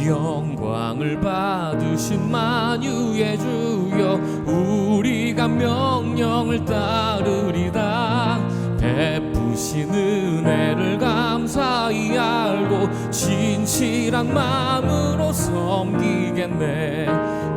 영광을 받으신 만유의 주여 우리가 명령을 따르리다. 베푸신 은혜를 감사히 알고 진실한 마음으로 섬기겠네.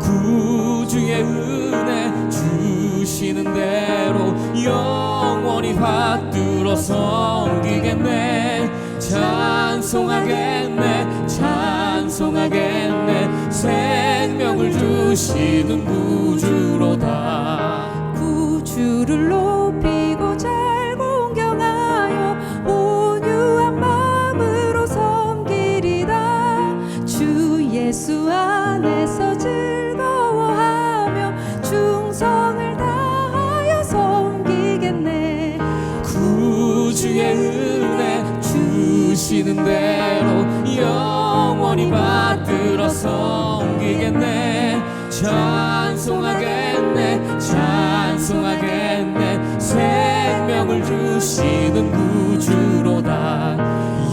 구주의 은혜 주시는 대로 영원히 받들어 섬기겠네. 찬송하겠네 찬송하겠네. 생명을 주시는 구주로다. 구주를 높이고 잘 공경하여 온유한 마음으로 섬기리다. 주 예수 안에서 즐거워하며 충성을 다하여 섬기겠네. 구주의 은혜 주시는 대로 영원히 받들어 섬기겠네. 찬송하겠네 찬송하겠네. 생명을 주시는 구주로다.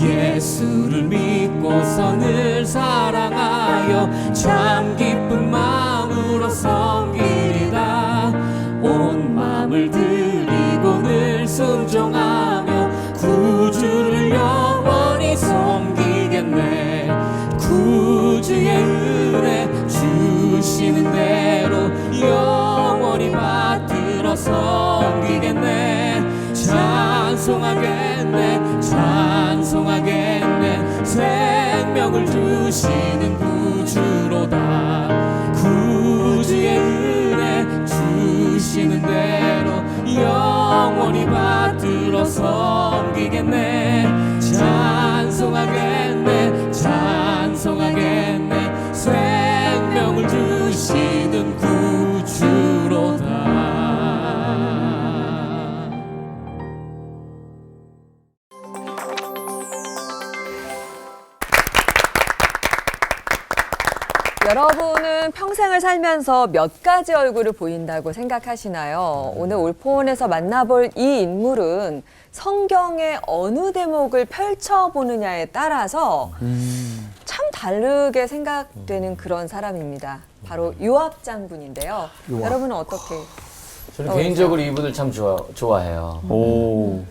예수를 믿고서 늘 사랑하여 참 기쁜 마음으로 섬기리다. 온 마음을 드리고 늘 순종하며 구주를 영원히 섬기겠네. 구주의 은혜 주시는 대로 영원히 받들어 섬기겠네. 찬송하겠네 찬송하겠네. 생명을 주시는 구주로다. 구주의 은혜 주시는 대로 영원히 받들어 섬기겠네. 찬송하겠네 찬송하겠네. 생명을 주시는 구주로다. 여러분은 평생을 살면서 몇 가지 얼굴을 보인다고 생각하시나요? 오늘 올포원에서 만나볼 이 인물은 성경의 어느 대목을 펼쳐보느냐에 따라서 참 다르게 생각되는 그런 사람입니다. 바로 요압 장군인데요. 여러분은 어떻게? 저는 개인적으로 이분을 참 좋아해요.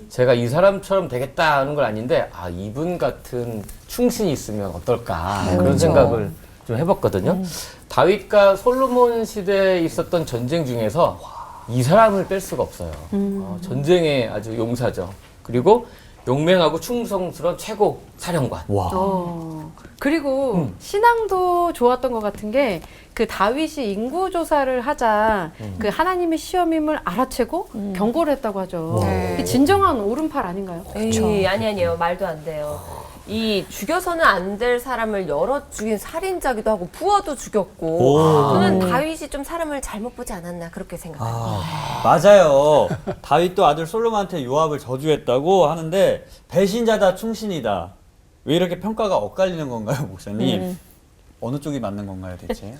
제가 이 사람처럼 되겠다 하는 건 아닌데, 아, 이분 같은 충신이 있으면 어떨까. 그런 그렇죠. 생각을 좀 해봤거든요. 다윗과 솔로몬 시대에 있었던 전쟁 중에서 이 사람을 뺄 수가 없어요. 전쟁의 아주 용사죠. 그리고 용맹하고 충성스러운 최고 사령관. 그리고 신앙도 좋았던 것 같은 게 그 다윗이 인구 조사를 하자 그 하나님의 시험임을 알아채고 경고를 했다고 하죠. 네. 진정한 오른팔 아닌가요? 에이, 아니에요. 말도 안 돼요. 이 죽여서는 안 될 사람을 여러 죽인 살인자기도 하고 부하도 죽였고 저는 다윗이 좀 사람을 잘못 보지 않았나 그렇게 생각합니다. 맞아요. 다윗도 아들 솔로몬한테 요압을 저주했다고 하는데 배신자다 충신이다. 왜 이렇게 평가가 엇갈리는 건가요, 목사님? 어느 쪽이 맞는 건가요, 대체?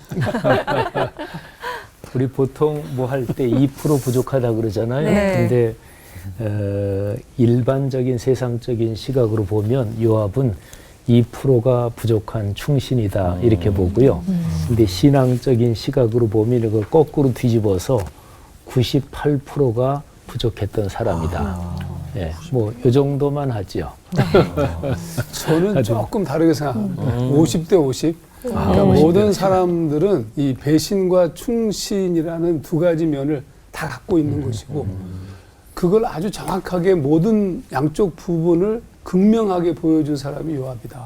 우리 보통 뭐 할 때 2% 부족하다 그러잖아요. 네. 근데 일반적인 세상적인 시각으로 보면 요압은 2%가 부족한 충신이다 이렇게 보고요. 근데 신앙적인 시각으로 보면 이걸 거꾸로 뒤집어서 98%가 부족했던 사람이다. 예, 뭐 이 정도만 하죠. 저는 조금 다르게 생각합니다. 50대 50. 그러니까 모든 사람들은 이 배신과 충신이라는 두 가지 면을 다 갖고 있는 것이고 그걸 아주 정확하게 모든 양쪽 부분을 극명하게 보여준 사람이 요압이다.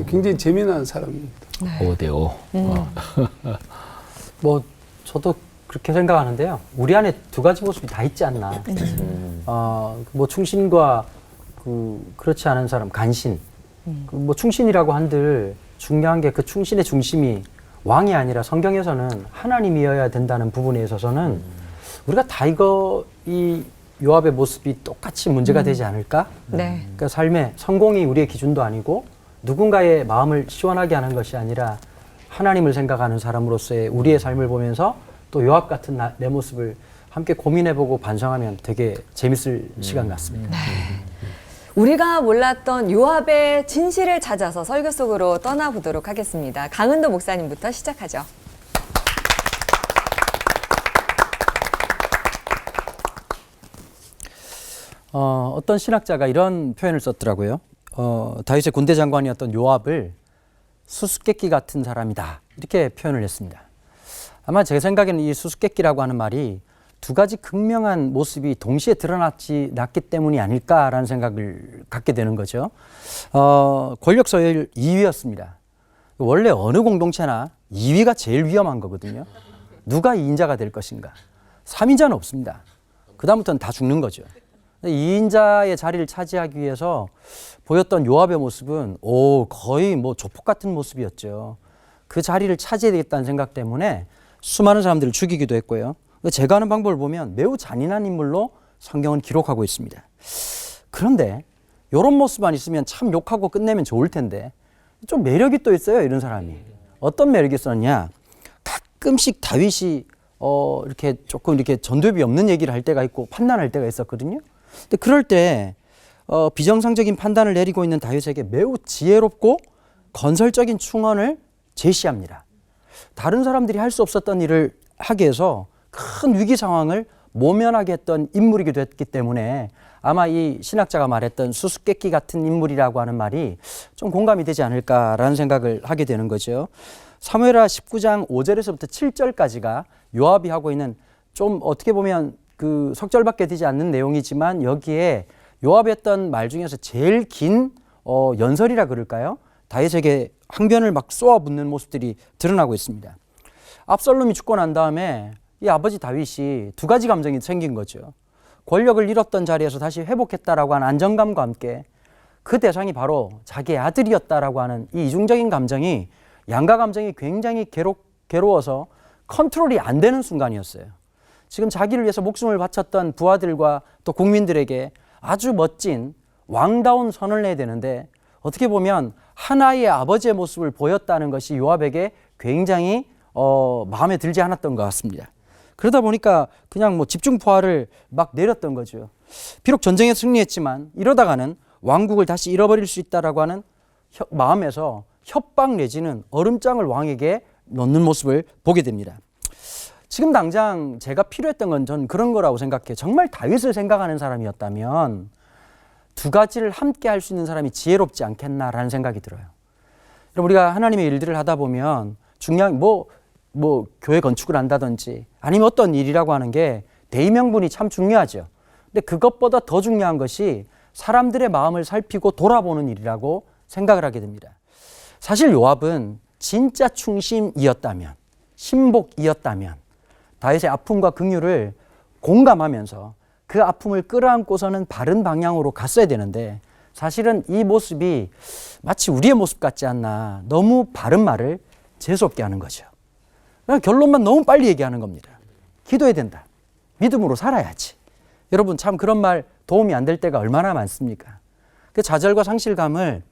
굉장히 재미난 사람입니다. 5대5. 뭐 저도 그렇게 생각하는데요. 우리 안에 두 가지 모습이 다 있지 않나. 뭐 충신과 그렇지 않은 사람, 간신. 뭐 충신이라고 한들 중요한 게 그 충신의 중심이 왕이 아니라 성경에서는 하나님이어야 된다는 부분에 있어서는 우리가 다 이 요압의 모습이 똑같이 문제가 되지 않을까? 네. 그러니까 삶의 성공이 우리의 기준도 아니고 누군가의 마음을 시원하게 하는 것이 아니라 하나님을 생각하는 사람으로서의 우리의 삶을 보면서 또 요압 같은 내 모습을 함께 고민해보고 반성하면 되게 재밌을 시간 같습니다. 우리가 몰랐던 요압의 진실을 찾아서 설교 속으로 떠나보도록 하겠습니다. 강은도 목사님부터 시작하죠. 어떤 신학자가 이런 표현을 썼더라고요. 다윗의 군대 장관이었던 요압을 수수께끼 같은 사람이다, 이렇게 표현을 했습니다. 아마 제 생각에는 이 수수께끼라고 하는 말이 두 가지 극명한 모습이 동시에 드러났기 때문이 아닐까라는 생각을 갖게 되는 거죠. 권력 서열 2위였습니다. 원래 어느 공동체나 2위가 제일 위험한 거거든요. 누가 2인자가 될 것인가. 3인자는 없습니다. 그 다음부터는 다 죽는 거죠. 2인자의 자리를 차지하기 위해서 보였던 요압의 모습은 거의 뭐 조폭 같은 모습이었죠. 그 자리를 차지해야 되겠다는 생각 때문에 수많은 사람들을 죽이기도 했고요. 제가 하는 방법을 보면 매우 잔인한 인물로 성경은 기록하고 있습니다. 그런데 이런 모습만 있으면 참 욕하고 끝내면 좋을 텐데 좀 매력이 또 있어요, 이런 사람이. 어떤 매력이 있었냐? 가끔씩 다윗이 이렇게 조금 이렇게 전두엽이 없는 얘기를 할 때가 있고 판단할 때가 있었거든요. 근데 그럴 때 비정상적인 판단을 내리고 있는 다윗에게 매우 지혜롭고 건설적인 충언을 제시합니다. 다른 사람들이 할 수 없었던 일을 하게 해서 큰 위기 상황을 모면하게 했던 인물이기도 했기 때문에 아마 이 신학자가 말했던 수수께끼 같은 인물이라고 하는 말이 좀 공감이 되지 않을까라는 생각을 하게 되는 거죠. 사무엘하 19장 5절에서부터 7절까지가 요압이 하고 있는 좀 어떻게 보면 그 석절밖에 되지 않는 내용이지만 여기에 요압이 했던 말 중에서 제일 긴 연설이라 그럴까요? 다윗에게 항변을 막 쏘아붙는 모습들이 드러나고 있습니다. 압살롬이 죽고 난 다음에 이 아버지 다윗이 두 가지 감정이 생긴 거죠. 권력을 잃었던 자리에서 다시 회복했다라고 하는 안정감과 함께 그 대상이 바로 자기의 아들이었다라고 하는 이 이중적인 감정이 양가 감정이 굉장히 괴로워서 컨트롤이 안 되는 순간이었어요. 지금 자기를 위해서 목숨을 바쳤던 부하들과 또 국민들에게 아주 멋진 왕다운 선을 내야 되는데 어떻게 보면 하나의 아버지의 모습을 보였다는 것이 요압에게 굉장히 마음에 들지 않았던 것 같습니다. 그러다 보니까 그냥 뭐 집중포화를 막 내렸던 거죠. 비록 전쟁에 승리했지만 이러다가는 왕국을 다시 잃어버릴 수 있다라고 하는 마음에서 협박 내지는 얼음장을 왕에게 넣는 모습을 보게 됩니다. 지금 당장 제가 필요했던 건 전 그런 거라고 생각해요. 정말 다윗을 생각하는 사람이었다면 두 가지를 함께 할 수 있는 사람이 지혜롭지 않겠나라는 생각이 들어요. 그럼 우리가 하나님의 일들을 하다 보면 중요한 뭐 교회 건축을 한다든지 아니면 어떤 일이라고 하는 게 대의명분이 참 중요하죠. 근데 그것보다 더 중요한 것이 사람들의 마음을 살피고 돌아보는 일이라고 생각을 하게 됩니다. 사실 요압은 진짜 충심이었다면, 신복이었다면 다윗의 아픔과 긍휼을 공감하면서 그 아픔을 끌어안고서는 바른 방향으로 갔어야 되는데 사실은 이 모습이 마치 우리의 모습 같지 않나, 너무 바른 말을 재수없게 하는 거죠. 결론만 너무 빨리 얘기하는 겁니다. 기도해야 된다. 믿음으로 살아야지. 여러분 참 그런 말 도움이 안 될 때가 얼마나 많습니까? 그 좌절과 상실감을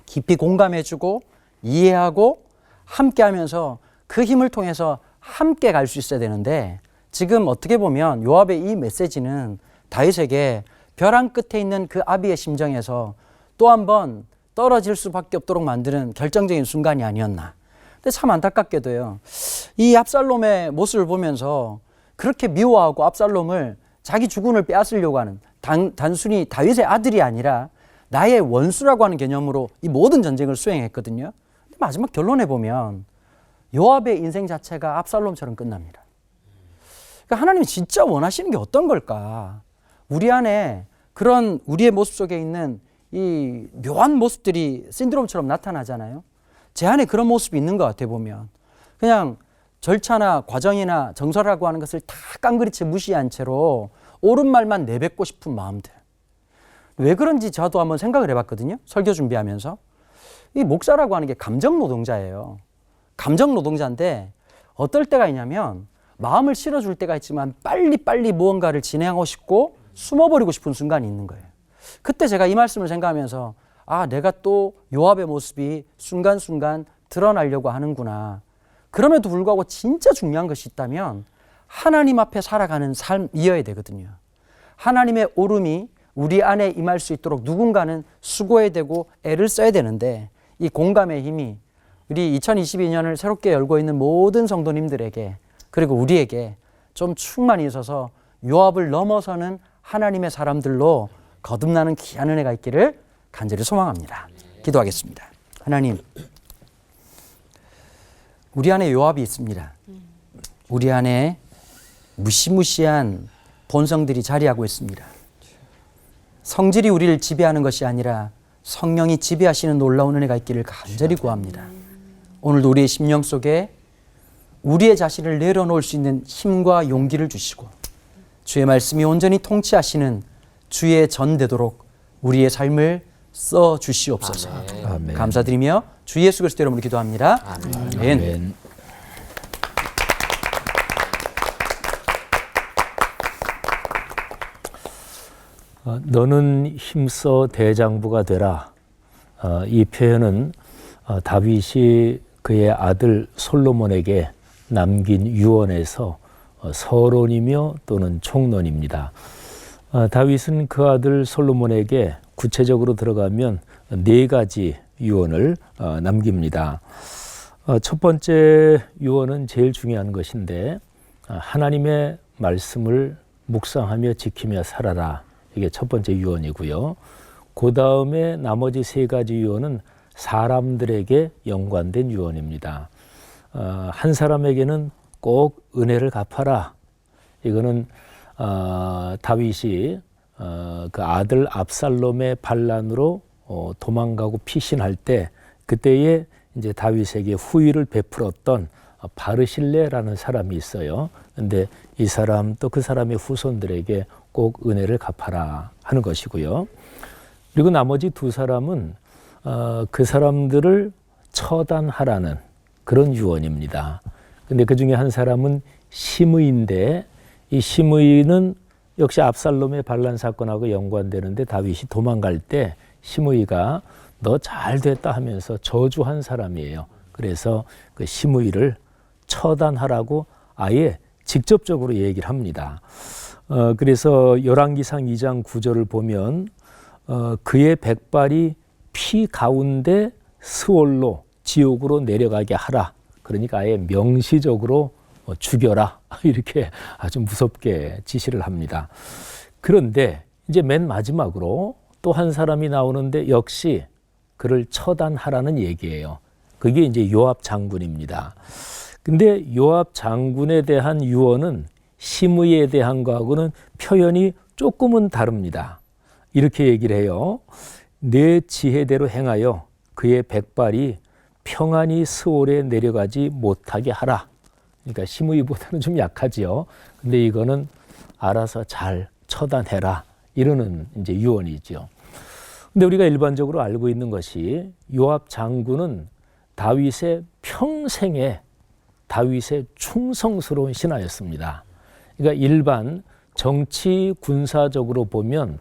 깊이 공감해주고 이해하고 함께하면서 그 힘을 통해서 함께 갈 수 있어야 되는데 지금 어떻게 보면 요압의 이 메시지는 다윗에게 벼랑 끝에 있는 그 아비의 심정에서 또 한 번 떨어질 수밖에 없도록 만드는 결정적인 순간이 아니었나. 근데 참 안타깝게도요. 이 압살롬의 모습을 보면서 그렇게 미워하고 압살롬을 자기 주군을 빼앗으려고 하는 단순히 다윗의 아들이 아니라 나의 원수라고 하는 개념으로 이 모든 전쟁을 수행했거든요. 근데 마지막 결론에 보면 요압의 인생 자체가 압살롬처럼 끝납니다. 그러니까 하나님이 진짜 원하시는 게 어떤 걸까? 우리 안에 그런 우리의 모습 속에 있는 이 묘한 모습들이 신드롬처럼 나타나잖아요. 제 안에 그런 모습이 있는 것 같아 보면. 그냥 절차나 과정이나 정서라고 하는 것을 다 깡그리째 무시한 채로 옳은 말만 내뱉고 싶은 마음들. 왜 그런지 저도 한번 생각을 해봤거든요. 설교 준비하면서. 이 목사라고 하는 게 감정 노동자예요. 감정 노동자인데 어떨 때가 있냐면 마음을 실어줄 때가 있지만 빨리빨리 무언가를 진행하고 싶고 숨어버리고 싶은 순간이 있는 거예요. 그때 제가 이 말씀을 생각하면서 내가 또 요압의 모습이 순간순간 드러나려고 하는구나. 그럼에도 불구하고 진짜 중요한 것이 있다면 하나님 앞에 살아가는 삶이어야 되거든요. 하나님의 오름이 우리 안에 임할 수 있도록 누군가는 수고해야 되고 애를 써야 되는데 이 공감의 힘이 우리 2022년을 새롭게 열고 있는 모든 성도님들에게 그리고 우리에게 좀 충만히 있어서 요압을 넘어서는 하나님의 사람들로 거듭나는 귀한 은혜가 있기를 간절히 소망합니다. 기도하겠습니다. 하나님, 우리 안에 요압이 있습니다. 우리 안에 무시무시한 본성들이 자리하고 있습니다. 성질이 우리를 지배하는 것이 아니라 성령이 지배하시는 놀라운 은혜가 있기를 간절히 구합니다. 오늘도 우리의 심령 속에 우리의 자신을 내려놓을 수 있는 힘과 용기를 주시고 주의 말씀이 온전히 통치하시는 주의 전 되도록 우리의 삶을 써 주시옵소서. 아멘. 감사드리며 주 예수 그리스도 이름으로 기도합니다. 아멘. 아멘. 너는 힘써 대장부가 되라. 이 표현은 다윗이 그의 아들 솔로몬에게 남긴 유언에서 서론이며 또는 총론입니다. 다윗은 그 아들 솔로몬에게 구체적으로 들어가면 4가지 유언을 남깁니다. 첫 번째 유언은 제일 중요한 것인데 하나님의 말씀을 묵상하며 지키며 살아라. 이게 첫 번째 유언이고요. 그 다음에 나머지 3가지 유언은 사람들에게 연관된 유언입니다. 한 사람에게는 꼭 은혜를 갚아라. 이거는 다윗이 그 아들 압살롬의 반란으로 도망가고 피신할 때 그때에 이제 다윗에게 후위를 베풀었던 바르실레라는 사람이 있어요. 근데 이 사람 또 그 사람의 후손들에게 꼭 은혜를 갚아라 하는 것이고요. 그리고 나머지 2 사람은 그 사람들을 처단하라는 그런 유언입니다. 근데 그 중에 한 사람은 시므이인데 이 시므이는 역시 압살롬의 반란 사건하고 연관되는데 다윗이 도망갈 때 시므이가 너 잘됐다 하면서 저주한 사람이에요. 그래서 그 시므이를 처단하라고 아예 직접적으로 얘기를 합니다. 그래서 열왕기상 2장 9절을 보면 그의 백발이 피 가운데 스올로 지옥으로 내려가게 하라. 그러니까 아예 명시적으로 죽여라. 이렇게 아주 무섭게 지시를 합니다. 그런데 이제 맨 마지막으로 또 한 사람이 나오는데 역시 그를 처단하라는 얘기예요. 그게 이제 요압 장군입니다. 근데 요압 장군에 대한 유언은 시므이에 대한 거하고는 표현이 조금은 다릅니다. 이렇게 얘기를 해요. 내 지혜대로 행하여 그의 백발이 평안히 스올에 내려가지 못하게 하라. 그러니까 시므이보다는 좀 약하지요. 근데 이거는 알아서 잘 처단해라. 이러는 이제 유언이죠. 근데 우리가 일반적으로 알고 있는 것이 요압 장군은 다윗의 평생에 다윗의 충성스러운 신하였습니다. 그러니까 일반 정치 군사적으로 보면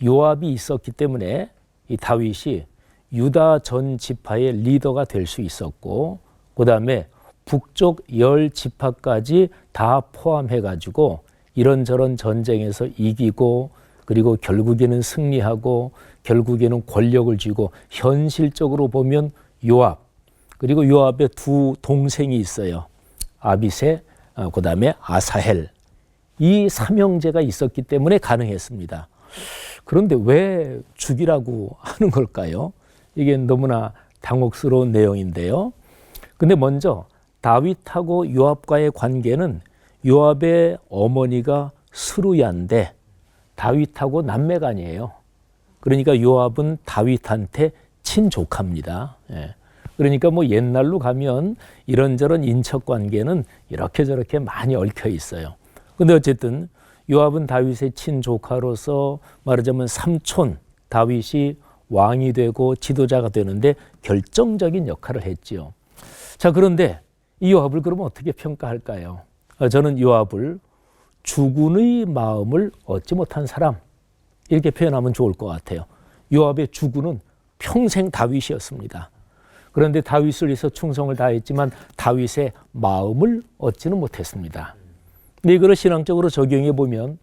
요압이 있었기 때문에 이 다윗이 유다 전 지파의 리더가 될 수 있었고 그 다음에 북쪽 10지파까지 다 포함해가지고 이런저런 전쟁에서 이기고 그리고 결국에는 승리하고 결국에는 권력을 쥐고 현실적으로 보면 요압 그리고 요압의 2 동생이 있어요. 아비세 그 다음에 아사헬 이 3형제가 있었기 때문에 가능했습니다. 그런데 왜 죽이라고 하는 걸까요? 이게 너무나 당혹스러운 내용인데요. 근데 먼저 다윗하고 요압과의 관계는 요압의 어머니가 스루야인데 다윗하고 남매간이에요. 그러니까 요압은 다윗한테 친조카입니다. 예. 그러니까 뭐 옛날로 가면 이런저런 인척 관계는 이렇게 저렇게 많이 얽혀 있어요. 근데 어쨌든 요압은 다윗의 친조카로서 말하자면 삼촌 다윗이 왕이 되고 지도자가 되는데 결정적인 역할을 했지요. 자, 그런데 이 요압을 그러면 어떻게 평가할까요? 저는 요압을 주군의 마음을 얻지 못한 사람 이렇게 표현하면 좋을 것 같아요. 요압의 주군은 평생 다윗이었습니다. 그런데 다윗을 위해서 충성을 다했지만 다윗의 마음을 얻지는 못했습니다. 근데 이거를 신앙적으로 적용해 보면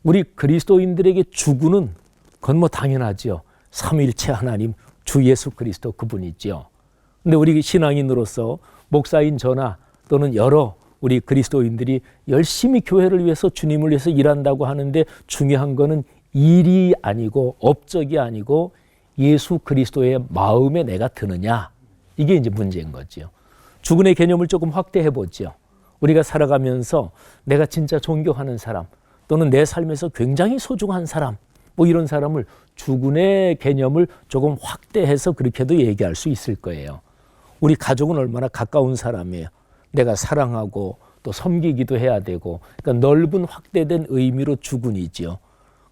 우리 그리스도인들에게 주군은 그건 뭐 당연하죠. 삼위일체 하나님 주 예수 그리스도 그분이죠. 근데 우리 신앙인으로서 목사인 저나 또는 여러 우리 그리스도인들이 열심히 교회를 위해서 주님을 위해서 일한다고 하는데 중요한 거는 일이 아니고 업적이 아니고 예수 그리스도의 마음에 내가 드느냐, 이게 이제 문제인 거죠. 주군의 개념을 조금 확대해 보죠. 우리가 살아가면서 내가 진짜 존경하는 사람 또는 내 삶에서 굉장히 소중한 사람, 뭐 이런 사람을 주군의 개념을 조금 확대해서 그렇게도 얘기할 수 있을 거예요. 우리 가족은 얼마나 가까운 사람이에요. 내가 사랑하고 또 섬기기도 해야 되고, 그러니까 넓은 확대된 의미로 주군이지요.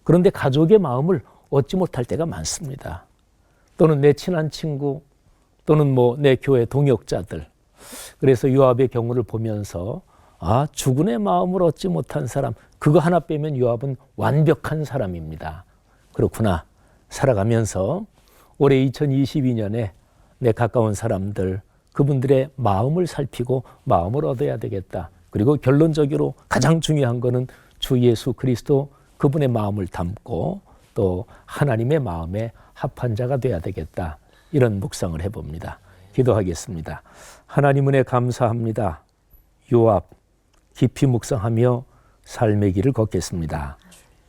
그런데 가족의 마음을 얻지 못할 때가 많습니다. 또는 내 친한 친구 또는 뭐 내 교회 동역자들. 그래서 요압의 경우를 보면서 주군의 마음을 얻지 못한 사람, 그거 하나 빼면 요압은 완벽한 사람입니다. 그렇구나. 살아가면서 올해 2022년에 내 가까운 사람들, 그분들의 마음을 살피고 마음을 얻어야 되겠다. 그리고 결론적으로 가장 중요한 거는 주 예수 그리스도 그분의 마음을 담고 또 하나님의 마음에 합한 자가 돼야 되겠다. 이런 묵상을 해봅니다. 기도하겠습니다. 하나님 은혜 감사합니다. 요압 깊이 묵상하며 삶의 길을 걷겠습니다.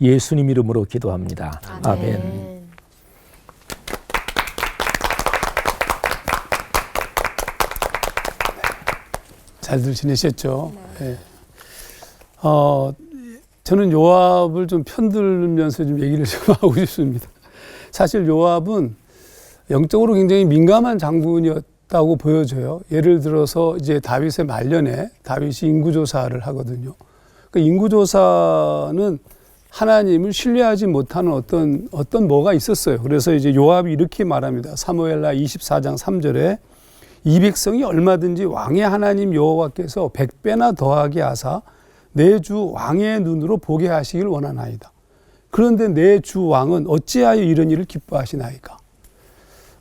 예수님 이름으로 기도합니다. 아멘. 잘들 지내셨죠? 네. 저는 요압을 좀 편들면서 좀 얘기를 좀 하고 싶습니다. 사실 요압은 영적으로 굉장히 민감한 장군이었다고 보여져요. 예를 들어서 이제 다윗의 말년에 다윗이 인구조사를 하거든요. 그 인구조사는 하나님을 신뢰하지 못하는 어떤 뭐가 있었어요. 그래서 이제 요압이 이렇게 말합니다. 사무엘하 24장 3절에 이 백성이 얼마든지 왕의 하나님 여호와께서 100배나 더하게 하사 내 주 왕의 눈으로 보게 하시길 원하나이다. 그런데 내 주 왕은 어찌하여 이런 일을 기뻐하시나이까.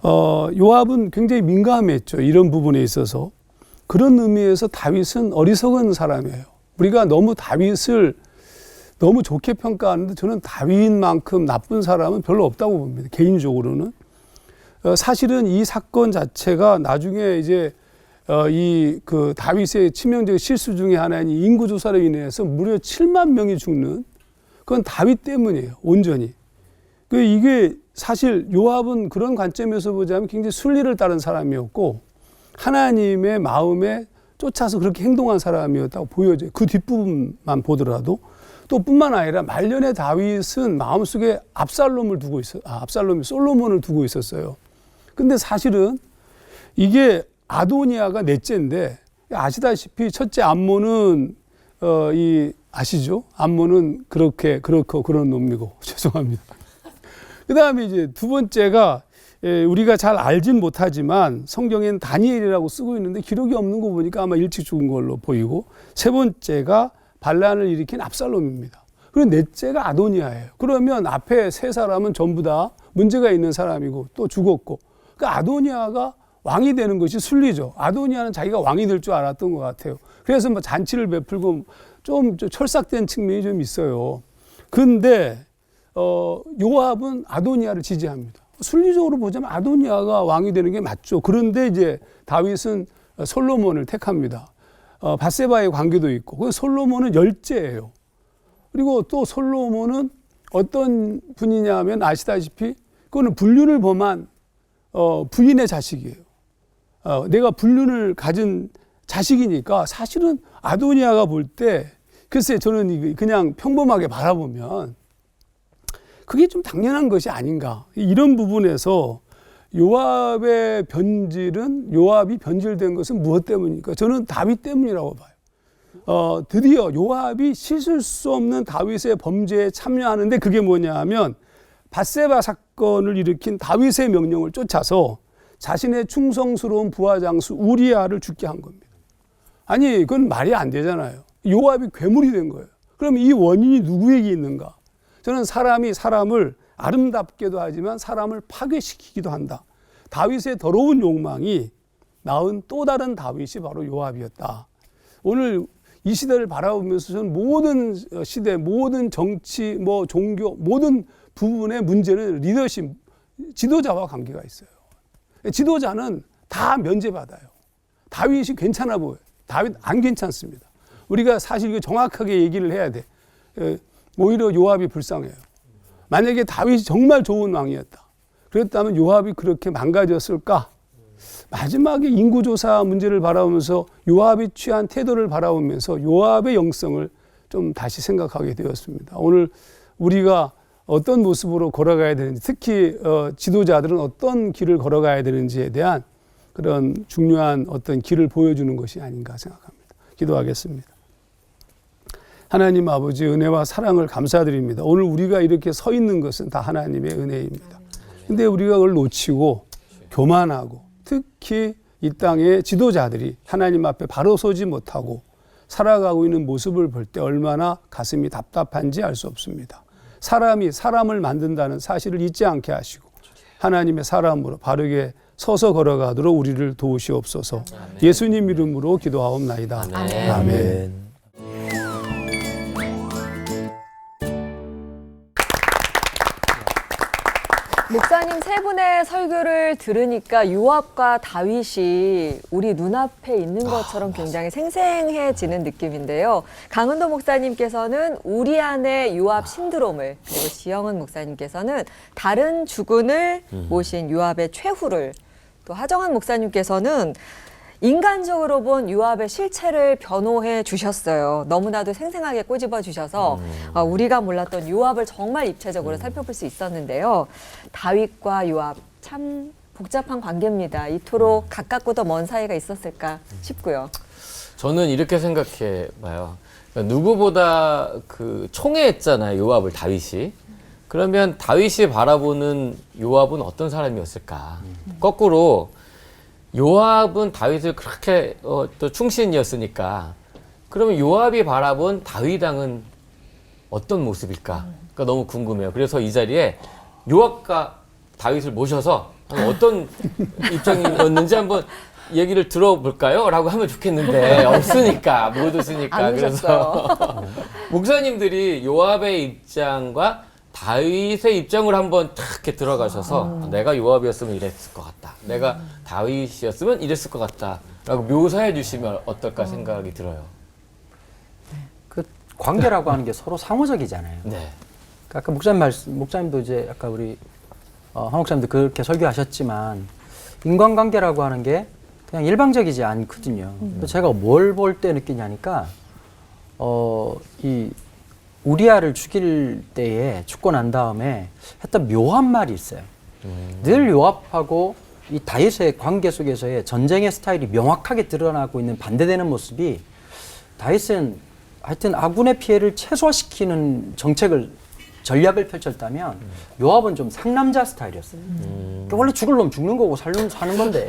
요압은 굉장히 민감했죠. 이런 부분에 있어서. 그런 의미에서 다윗은 어리석은 사람이에요. 우리가 너무 다윗을 너무 좋게 평가하는데 저는 다윗만큼 나쁜 사람은 별로 없다고 봅니다. 개인적으로는. 사실은 이 사건 자체가 나중에 이제 그 다윗의 치명적인 실수 중에 하나인 인구조사로 인해서 무려 7만 명이 죽는, 그건 다윗 때문이에요. 온전히. 이게 사실 요압은 그런 관점에서 보자면 굉장히 순리를 따른 사람이었고 하나님의 마음에 쫓아서 그렇게 행동한 사람이었다고 보여져요. 그 뒷부분만 보더라도. 또 뿐만 아니라 말년에 다윗은 마음속에 압살롬이 솔로몬을 두고 있었어요. 근데 사실은 이게 아도니아가 넷째인데, 아시다시피 첫째 암몬은 아시죠? 암몬은 그렇고 그런 놈이고 죄송합니다. 그 다음에 이제 두 번째가 우리가 잘 알진 못하지만 성경엔 다니엘이라고 쓰고 있는데 기록이 없는 거 보니까 아마 일찍 죽은 걸로 보이고, 세 번째가 반란을 일으킨 압살롬입니다. 그리고 넷째가 아도니아예요. 그러면 앞에 세 사람은 전부 다 문제가 있는 사람이고 또 죽었고, 그 아도니아가 왕이 되는 것이 순리죠. 아도니아는 자기가 왕이 될 줄 알았던 것 같아요. 그래서 뭐 잔치를 베풀고 좀 철삭된 측면이 좀 있어요. 근데 요압은 아도니아를 지지합니다. 순리적으로 보자면 아도니아가 왕이 되는 게 맞죠. 그런데 이제 다윗은 솔로몬을 택합니다. 밧세바의 관계도 있고, 그 솔로몬은 열째예요. 그리고 또 솔로몬은 어떤 분이냐면 아시다시피 그거는 불륜을 범한 부인의 자식이에요. 내가 불륜을 가진 자식이니까 사실은 아도니아가 볼 때, 글쎄 저는 그냥 평범하게 바라보면 그게 좀 당연한 것이 아닌가. 이런 부분에서 요압이 변질된 것은 무엇 때문입니까? 저는 다윗 때문이라고 봐요. 드디어 요압이 씻을 수 없는 다윗의 범죄에 참여하는데, 그게 뭐냐 하면 밧세바 사건을 일으킨 다윗의 명령을 쫓아서 자신의 충성스러운 부하 장수 우리아를 죽게 한 겁니다. 아니, 그건 말이 안 되잖아요. 요압이 괴물이 된 거예요. 그럼 이 원인이 누구에게 있는가? 저는 사람이 사람을 아름답게도 하지만 사람을 파괴시키기도 한다. 다윗의 더러운 욕망이 낳은 또 다른 다윗이 바로 요압이었다. 오늘 이 시대를 바라보면서 저는 모든 시대, 모든 정치, 종교, 모든 부분의 문제는 리더십, 지도자와 관계가 있어요. 지도자는 다 면제받아요. 다윗이 괜찮아 보여요. 다윗 안 괜찮습니다. 우리가 사실 이거 정확하게 얘기를 해야 돼. 오히려 요압이 불쌍해요. 만약에 다윗이 정말 좋은 왕이었다. 그랬다면 요압이 그렇게 망가졌을까? 마지막에 인구조사 문제를 바라보면서 요압이 취한 태도를 바라보면서 요압의 영성을 좀 다시 생각하게 되었습니다. 오늘 우리가 어떤 모습으로 걸어가야 되는지, 특히 지도자들은 어떤 길을 걸어가야 되는지에 대한 그런 중요한 어떤 길을 보여주는 것이 아닌가 생각합니다. 기도하겠습니다. 하나님 아버지 은혜와 사랑을 감사드립니다. 오늘 우리가 이렇게 서 있는 것은 다 하나님의 은혜입니다. 근데 우리가 그걸 놓치고 교만하고 특히 이 땅의 지도자들이 하나님 앞에 바로 서지 못하고 살아가고 있는 모습을 볼 때 얼마나 가슴이 답답한지 알 수 없습니다. 사람이 사람을 만든다는 사실을 잊지 않게 하시고 하나님의 사람으로 바르게 서서 걸어가도록 우리를 도우시옵소서. 예수님 이름으로 기도하옵나이다. 아멘. 목사님 세 분의 설교를 들으니까 요압과 다윗이 우리 눈앞에 있는 것처럼 굉장히 생생해지는 느낌인데요. 강은도 목사님께서는 우리 안의 요압 신드롬을, 그리고 지영은 목사님께서는 다른 주군을 모신 요압의 최후를, 또 하정한 목사님께서는 인간적으로 본 요압의 실체를 변호해 주셨어요. 너무나도 생생하게 꼬집어 주셔서 우리가 몰랐던 요압을 정말 입체적으로 살펴볼 수 있었는데요. 다윗과 요압 참 복잡한 관계입니다. 이토록 가깝고도 먼 사이가 있었을까 싶고요. 저는 이렇게 생각해 봐요. 그러니까 누구보다 그 총애했잖아요, 요압을 다윗이. 그러면 다윗이 바라보는 요압은 어떤 사람이었을까? 거꾸로 요압은 다윗을 그렇게 또 충신이었으니까 그러면 요압이 바라본 다윗 왕은 어떤 모습일까? 그러니까 너무 궁금해요. 그래서 이 자리에 요압과 다윗을 모셔서 어떤 입장이었는지 한번 얘기를 들어볼까요? 라고 하면 좋겠는데 없으니까, 못 웃으니까. 그래서 목사님들이 요압의 입장과 다윗의 입장을 한번 탁 이렇게 들어가셔서 내가 요압이었으면 이랬을 것 같다. 내가 다윗이었으면 이랬을 것 같다. 라고 묘사해 주시면 어떨까 생각이 들어요. 그 관계라고 하는 게 서로 상호적이잖아요. 네. 아까 목사님도 이제 아까 우리 한 목사님도 그렇게 설교하셨지만 인간관계라고 하는 게 그냥 일방적이지 않거든요. 제가 뭘 볼 때 느끼냐니까 이 우리아를 죽일 때에 죽고 난 다음에 했던 묘한 말이 있어요. 늘 요압하고 이 다윗의 관계 속에서의 전쟁의 스타일이 명확하게 드러나고 있는 반대되는 모습이, 다윗은 하여튼 아군의 피해를 최소화시키는 전략을 펼쳤다면 요압은 좀 상남자 스타일이었어요. 그러니까 원래 죽을 놈 죽는 거고 사는 건데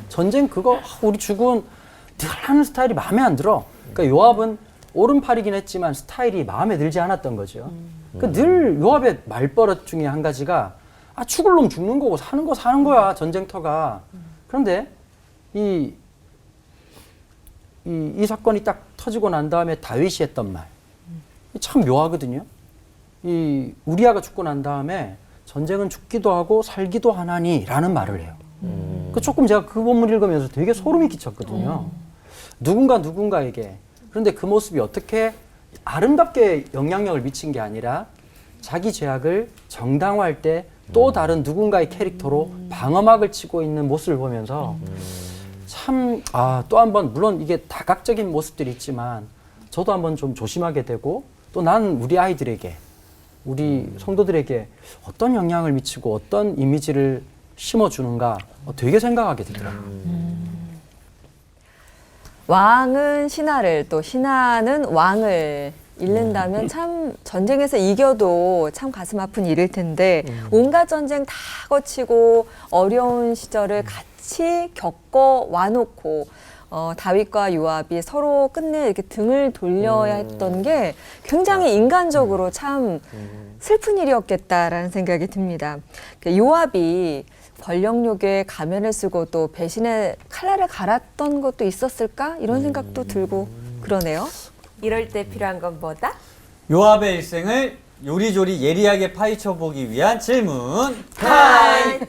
전쟁 그거 우리 죽은 늘 하는 스타일이 마음에 안 들어. 그러니까 요압은 오른팔이긴 했지만 스타일이 마음에 들지 않았던 거죠. 그러니까 늘 요압의 말버릇 중에 한 가지가 죽을 놈 죽는 거고 사는 거 사는 거야, 전쟁터가. 그런데 이 사건이 딱 터지고 난 다음에 다윗이 했던 말 참 묘하거든요. 이 우리아가 죽고 난 다음에 전쟁은 죽기도 하고 살기도 하나니 라는 말을 해요. 그 조금 제가 그 본문 읽으면서 되게 소름이 끼쳤거든요. 누군가에게. 그런데 그 모습이 어떻게 아름답게 영향력을 미친 게 아니라 자기 죄악을 정당화할 때 또 다른 누군가의 캐릭터로 방어막을 치고 있는 모습을 보면서 참 또 한번, 물론 이게 다각적인 모습들이 있지만 저도 한번 좀 조심하게 되고, 또 난 우리 아이들에게, 우리 성도들에게 어떤 영향을 미치고 어떤 이미지를 심어주는가 되게 생각하게 되더라고요. 왕은 신하를, 또 신하는 왕을 잃는다면 참 전쟁에서 이겨도 참 가슴 아픈 일일 텐데, 온갖 전쟁 다 거치고 어려운 시절을 같이 겪어 와놓고 다윗과 요압이 서로 끝내 이렇게 등을 돌려야 했던 게 굉장히 인간적으로 참 슬픈 일이었겠다라는 생각이 듭니다. 요압이 권력욕에 가면을 쓰고 또 배신의 칼날을 갈았던 것도 있었을까? 이런 생각도 들고 그러네요. 이럴 때 필요한 건 뭐다? 요압의 일생을 요리조리 예리하게 파헤쳐 보기 위한 질문 타임.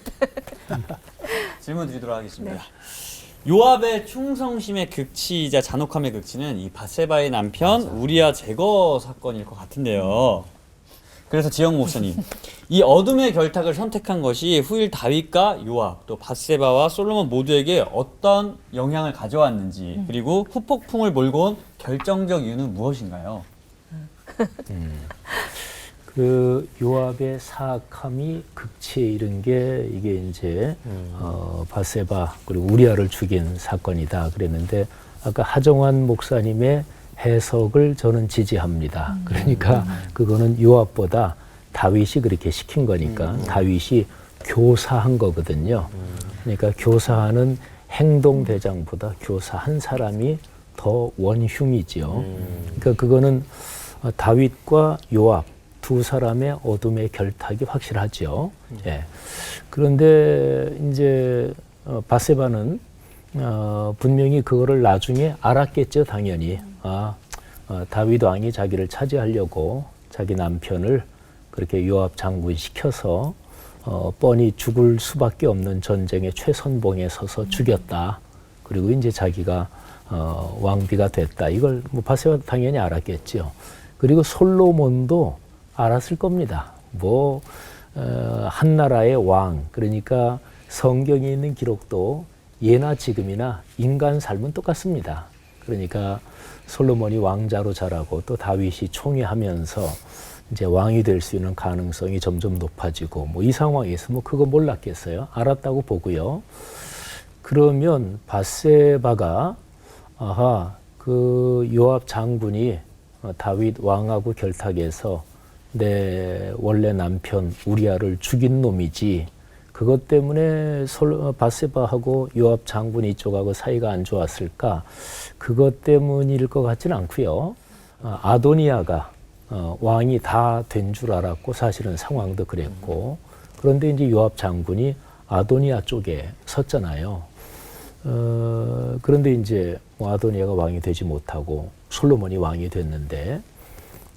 질문 드리도록 하겠습니다. 요압의 충성심의 극치이자 잔혹함의 극치는 이 밧세바의 남편 우리아 제거 사건일 것 같은데요. 그래서 지영 목사님, 이 어둠의 결탁을 선택한 것이 후일 다윗과 요압, 또 밧세바와 솔로몬 모두에게 어떤 영향을 가져왔는지, 그리고 후폭풍을 몰고 온 결정적 이유는 무엇인가요? 그 요압의 사악함이 극치에 이른 게 이게 이제 밧세바 그리고 우리아를 죽인 사건이다 그랬는데 아까 하정환 목사님의 해석을 저는 지지합니다. 그러니까 그거는 요압보다 다윗이 그렇게 시킨 거니까 다윗이 교사한 거거든요. 그러니까 교사하는 행동대장보다 교사한 사람이 더 원흉이지요. 그러니까 그거는 다윗과 요압 두 사람의 어둠의 결탁이 확실하죠. 예. 그런데 이제 밧세바는 분명히 그거를 나중에 알았겠죠, 당연히. 다윗 왕이 자기를 차지하려고 자기 남편을 그렇게 요압 장군 시켜서 뻔히 죽을 수밖에 없는 전쟁의 최선봉에 서서 죽였다. 그리고 이제 자기가 왕비가 됐다. 이걸 뭐 밧세바 당연히 알았겠죠. 그리고 솔로몬도 알았을 겁니다. 한 나라의 왕, 그러니까 성경에 있는 기록도 예나 지금이나 인간 삶은 똑같습니다. 그러니까 솔로몬이 왕자로 자라고 또 다윗이 총애하면서 이제 왕이 될 수 있는 가능성이 점점 높아지고 뭐 이 상황에서 뭐 그거 몰랐겠어요? 알았다고 보고요. 그러면 밧세바가 그 요압 장군이 다윗 왕하고 결탁해서 내 원래 남편 우리아를 죽인 놈이지 그것 때문에 밧세바하고 요압 장군이 이쪽하고 사이가 안 좋았을까? 그것 때문일 것 같지는 않고요. 아도니아가 왕이 다 된 줄 알았고 사실은 상황도 그랬고 그런데 이제 요압 장군이 아도니아 쪽에 섰잖아요. 그런데 이제 아도니아가 왕이 되지 못하고 솔로몬이 왕이 됐는데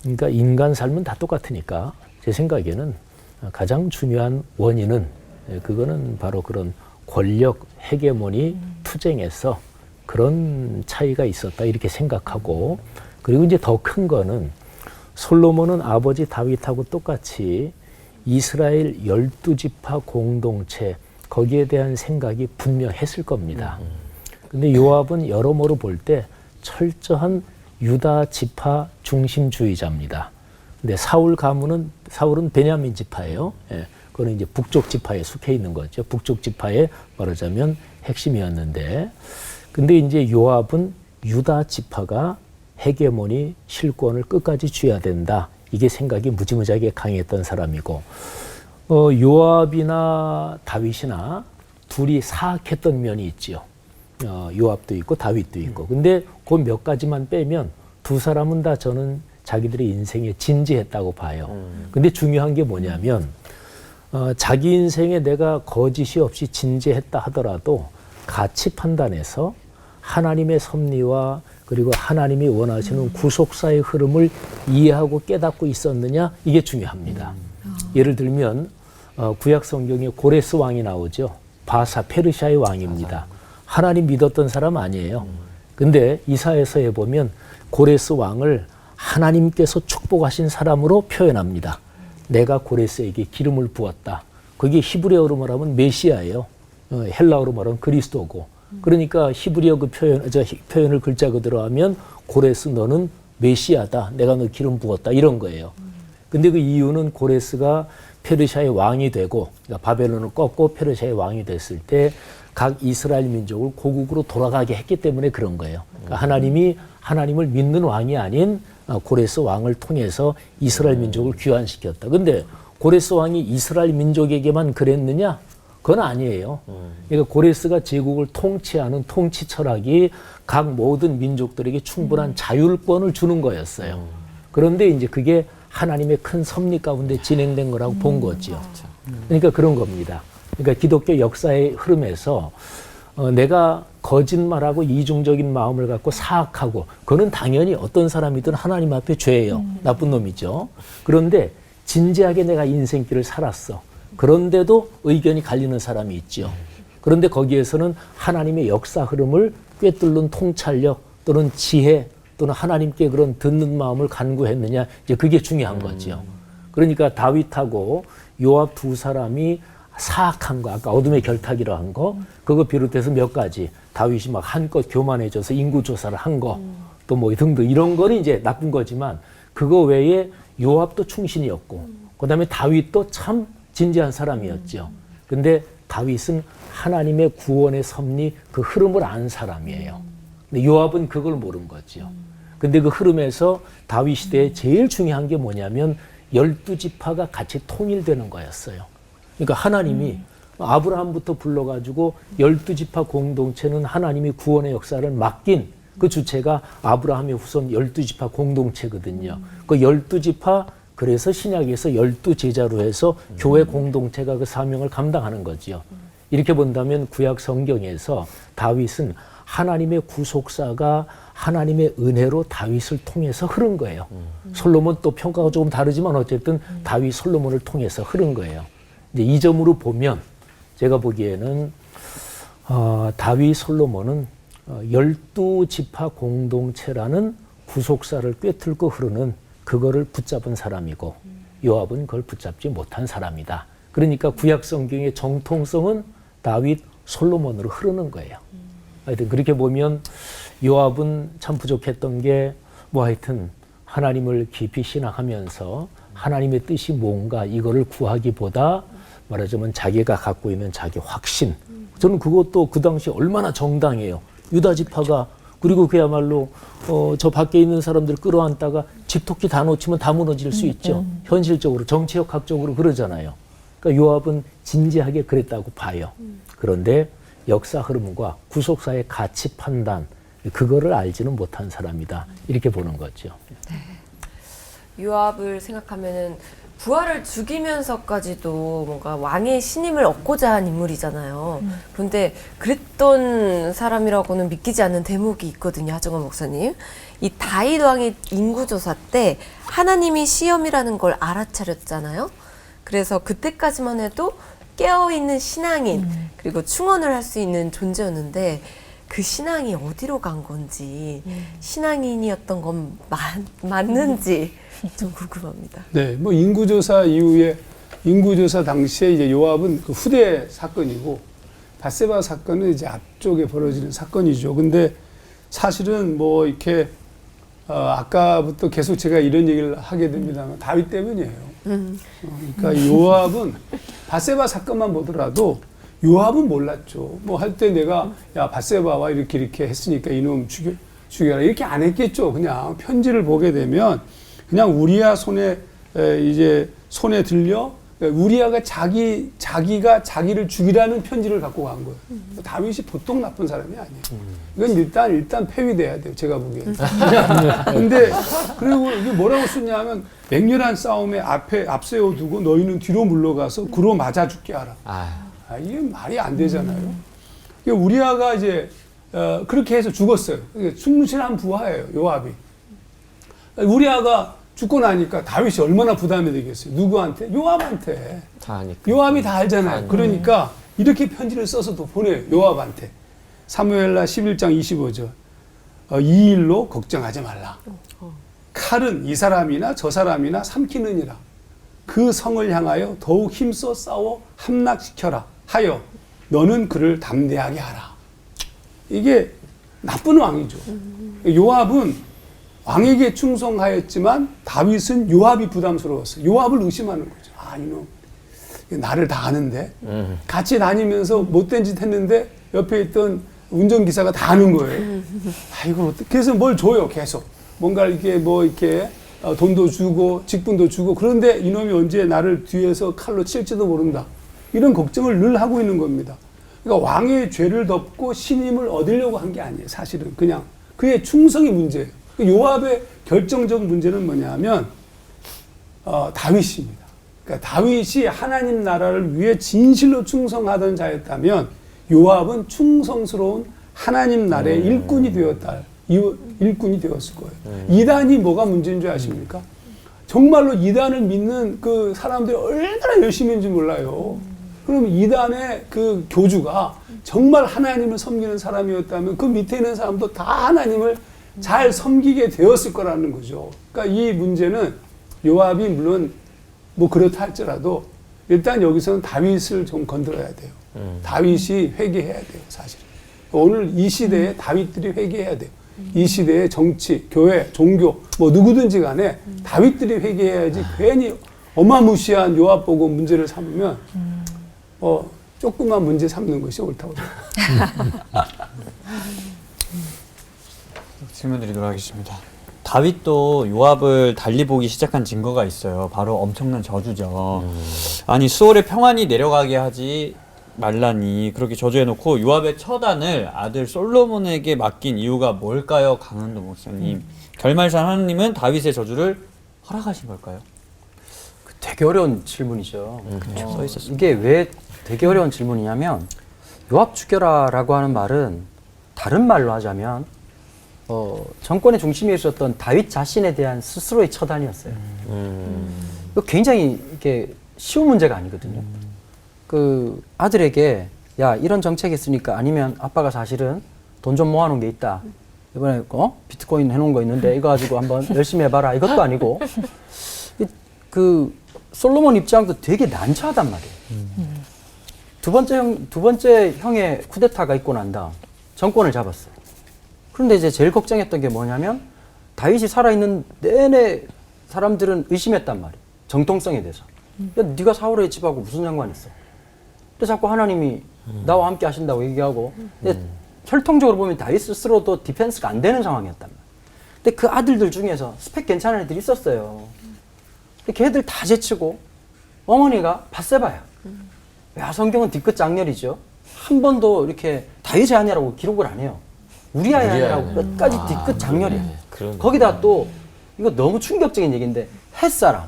그러니까 인간 삶은 다 똑같으니까 제 생각에는 가장 중요한 원인은 그거는 바로 그런 권력 헤게모니 투쟁에서 그런 차이가 있었다 이렇게 생각하고 그리고 이제 더 큰 거는 솔로몬은 아버지 다윗하고 똑같이 이스라엘 12지파 공동체 거기에 대한 생각이 분명했을 겁니다. 근데 요압은 여러모로 볼 때 철저한 유다 지파 중심주의자입니다. 근데 사울 가문은 사울은 베냐민 지파예요. 예, 그거는 이제 북쪽 지파에 속해 있는 거죠. 북쪽 지파의 말하자면 핵심이었는데, 근데 이제 요압은 유다 지파가 헤게모니 실권을 끝까지 쥐어야 된다. 이게 생각이 무지무지하게 강했던 사람이고, 요압이나 다윗이나 둘이 사악했던 면이 있지요. 요압도 있고 다윗도 있고. 근데 그 몇 가지만 빼면 두 사람은 다 저는 자기들의 인생에 진지했다고 봐요. 근데 중요한 게 뭐냐면 자기 인생에 내가 거짓이 없이 진지했다 하더라도 가치 판단에서 하나님의 섭리와 그리고 하나님이 원하시는 구속사의 흐름을 이해하고 깨닫고 있었느냐 이게 중요합니다. 예를 들면 구약 성경에 고레스 왕이 나오죠. 바사 페르시아의 왕입니다. 하나님 믿었던 사람 아니에요. 근데 이사야서에 보면 고레스 왕을 하나님께서 축복하신 사람으로 표현합니다. 내가 고레스에게 기름을 부었다. 그게 히브리어로 말하면 메시아예요. 헬라어로 말하면 그리스도고. 그러니까 히브리어 그 표현을 글자 그대로 하면 고레스 너는 메시아다. 내가 너 기름 부었다. 이런 거예요. 근데 그 이유는 고레스가 페르시아의 왕이 되고 그러니까 바벨론을 꺾고 페르시아의 왕이 됐을 때 각 이스라엘 민족을 고국으로 돌아가게 했기 때문에 그런 거예요. 그러니까 하나님을 믿는 왕이 아닌 고레스 왕을 통해서 이스라엘 민족을 귀환시켰다. 근데 고레스 왕이 이스라엘 민족에게만 그랬느냐? 그건 아니에요. 그러니까 고레스가 제국을 통치하는 통치 철학이 각 모든 민족들에게 충분한 자율권을 주는 거였어요. 그런데 이제 그게 하나님의 큰 섭리 가운데 진행된 거라고 본 거죠. 그러니까 그런 겁니다. 그러니까 기독교 역사의 흐름에서 내가 거짓말하고 이중적인 마음을 갖고 사악하고 그거는 당연히 어떤 사람이든 하나님 앞에 죄예요. 나쁜 놈이죠. 그런데 진지하게 내가 인생길을 살았어. 그런데도 의견이 갈리는 사람이 있죠. 그런데 거기에서는 하나님의 역사 흐름을 꿰뚫는 통찰력 또는 지혜 또는 하나님께 그런 듣는 마음을 간구했느냐, 이제 그게 중요한 거죠. 그러니까 다윗하고 요압 두 사람이 사악한 거, 아까 어둠의 결탁이라 한 거, 그거 비롯해서 몇 가지 다윗이 막 한껏 교만해져서 인구 조사를 한 거, 또 뭐 등등 이런 거는 이제 나쁜 거지만 그거 외에 요압도 충신이었고, 그다음에 다윗도 참 진지한 사람이었죠. 근데 다윗은 하나님의 구원의 섭리 그 흐름을 안 사람이에요. 근데 요압은 그걸 모른 거죠. 근데 그 흐름에서 다윗 시대에 제일 중요한 게 뭐냐면 12지파가 같이 통일되는 거였어요. 그러니까 하나님이 아브라함부터 불러가지고 12지파 공동체는 하나님이 구원의 역사를 맡긴 그 주체가 아브라함의 후손 12지파 공동체거든요. 그 12지파, 그래서 신약에서 12제자로 해서 교회 공동체가 그 사명을 감당하는 거죠. 이렇게 본다면 구약 성경에서 다윗은 하나님의 구속사가 하나님의 은혜로 다윗을 통해서 흐른 거예요. 솔로몬 또 평가가 조금 다르지만 어쨌든 다윗 솔로몬을 통해서 흐른 거예요. 이제 이 점으로 보면 제가 보기에는 다윗 솔로몬은 12지파 공동체라는 구속사를 꿰뚫고 흐르는 그거를 붙잡은 사람이고 요압은 그걸 붙잡지 못한 사람이다. 그러니까 구약 성경의 정통성은 다윗 솔로몬으로 흐르는 거예요. 하여튼 그렇게 보면 요압은 참 부족했던 게 뭐 하여튼 하나님을 깊이 신앙하면서 하나님의 뜻이 뭔가 이거를 구하기보다 말하자면 자기가 갖고 있는 자기 확신, 저는 그것도 그 당시 얼마나 정당해요. 유다 지파가, 그리고 그야말로 저 밖에 있는 사람들 끌어안다가 집토끼 다 놓치면 다 무너질 수 있죠. 현실적으로 정치역학적으로 그러잖아요. 그러니까 요압은 진지하게 그랬다고 봐요. 그런데 역사 흐름과 구속사의 가치 판단, 그거를 알지는 못한 사람이다, 이렇게 보는 거죠. 요압을 생각하면은 부하를 죽이면서까지도 뭔가 왕의 신임을 얻고자 한 인물이잖아요. 그런데 그랬던 사람이라고는 믿기지 않는 대목이 있거든요, 하정원 목사님. 이 다윗 왕의 인구조사 때 하나님이 시험이라는 걸 알아차렸잖아요. 그래서 그때까지만 해도 깨어있는 신앙인, 그리고 충원을 할 수 있는 존재였는데 그 신앙이 어디로 간 건지, 신앙인이었던 건 맞는지 좀 궁금합니다. 네, 뭐 인구조사 이후에, 인구조사 당시에 이제 요압은 그 후대 사건이고 밧세바 사건은 이제 앞쪽에 벌어지는 사건이죠. 근데 사실은 뭐 이렇게 아까부터 계속 제가 이런 얘기를 하게 됩니다만 다윗 때문이에요. 그러니까 요압은 밧세바 사건만 보더라도 요압은 몰랐죠. 뭐 할 때 내가 야 밧세바와 이렇게 했으니까 이놈 죽여라 이렇게 안 했겠죠. 그냥 편지를 보게 되면 그냥 우리야 손에 들려 우리야가 자기가 자기를 죽이라는 편지를 갖고 간 거예요. 다윗이 보통 나쁜 사람이 아니에요. 이건 일단 폐위돼야 돼요. 제가 보기에는. 근데 그리고 이게 뭐라고 쓰냐면 맹렬한 싸움에 앞세워 두고 너희는 뒤로 물러가서 그로 맞아 죽게 하라. 이게 말이 안 되잖아요. 우리야가 이제 그렇게 해서 죽었어요. 충실한 부하예요, 요압이. 우리야가 죽고 나니까 다윗이 얼마나 부담이 되겠어요. 누구한테? 요압한테. 다 아니까. 요압이 다 알잖아요. 그러니까 이렇게 편지를 써서도 보내요, 요압한테. 사무엘라 11장 25절. 이 일로 걱정하지 말라. 칼은 이 사람이나 저 사람이나 삼키느니라. 그 성을 향하여 더욱 힘써 싸워 함락시켜라 하여 너는 그를 담대하게 하라. 이게 나쁜 왕이죠. 요압은 왕에게 충성하였지만 다윗은 요압이 부담스러웠어요. 요압을 의심하는 거죠. 이놈 나를 다 아는데 같이 다니면서 못된 짓 했는데 옆에 있던 운전기사가 다 아는 거예요. 이걸 어떻게, 그래서 뭘 줘요, 계속. 뭔가 이렇게 돈도 주고 직분도 주고, 그런데 이놈이 언제 나를 뒤에서 칼로 칠지도 모른다. 이런 걱정을 늘 하고 있는 겁니다. 그러니까 왕의 죄를 덮고 신임을 얻으려고 한 게 아니에요. 사실은 그냥 그의 충성이 문제예요. 요압의 결정적 문제는 뭐냐면 다윗입니다. 그러니까 다윗이 하나님 나라를 위해 진실로 충성하던 자였다면 요압은 충성스러운 하나님 나라의 일꾼이 되었을 거예요. 이단이 뭐가 문제인 줄 아십니까? 정말로 이단을 믿는 그 사람들이 얼마나 열심히 했는지 몰라요. 그럼 이단의 그 교주가 정말 하나님을 섬기는 사람이었다면 그 밑에 있는 사람도 다 하나님을 잘 섬기게 되었을 거라는 거죠. 그러니까 이 문제는 요압이 물론 뭐 그렇다 할지라도 일단 여기서는 다윗을 좀 건드려야 돼요. 다윗이 회개해야 돼요, 사실. 오늘 이 시대에 다윗들이 회개해야 돼요. 이 시대의 정치, 교회, 종교, 뭐 누구든지 간에 다윗들이 회개해야지 괜히 어마무시한 요압 보고 문제를 삼으면 조금만 문제 삼는 것이 옳다고 생각합니다. 질문 드리도록 하겠습니다. 다윗도 요압을 달리 보기 시작한 증거가 있어요. 바로 엄청난 저주죠. 아니 수월의 평안이 내려가게 하지 말라니 그렇게 저주해놓고 요압의 처단을 아들 솔로몬에게 맡긴 이유가 뭘까요? 강은도 목사님. 결말상 하나님은 다윗의 저주를 허락하신 걸까요? 되게 어려운 질문이죠. 써 있었습니다. 이게 왜 되게 어려운 질문이냐면 요압 죽여라라고 하는 말은 다른 말로 하자면 정권의 중심에 있었던 다윗 자신에 대한 스스로의 처단이었어요. 이거 굉장히 이게 쉬운 문제가 아니거든요. 그 아들에게 야 이런 정책이 있으니까 아니면 아빠가 사실은 돈 좀 모아놓은 게 있다. 이번에 비트코인 해놓은 거 있는데 이거 가지고 한번 열심히 해봐라. 이것도 아니고 그 솔로몬 입장도 되게 난처하단 말이에요. 두 번째 형의 쿠데타가 있고 난 다음 정권을 잡았어요. 그런데 이제 제일 걱정했던 게 뭐냐면 다윗이 살아있는 내내 사람들은 의심했단 말이에요. 정통성에 대해서. 야, 네가 사울의 집하고 무슨 상관 있어? 근데 자꾸 하나님이 나와 함께 하신다고 얘기하고 근데 혈통적으로 보면 다윗 스스로도 디펜스가 안 되는 상황이었단 말이에요. 근데 그 아들들 중에서 스펙 괜찮은 애들이 있었어요. 근데 걔들 다 제치고 어머니가 밧세바야. 야, 성경은 뒤끝 장렬이죠. 한 번도 이렇게 다윗의 아내라고 기록을 안 해요. 우리아의 아내라고 끝까지 뒤끝 장렬이에요. 거기다 또 이거 너무 충격적인 얘기인데 햇사람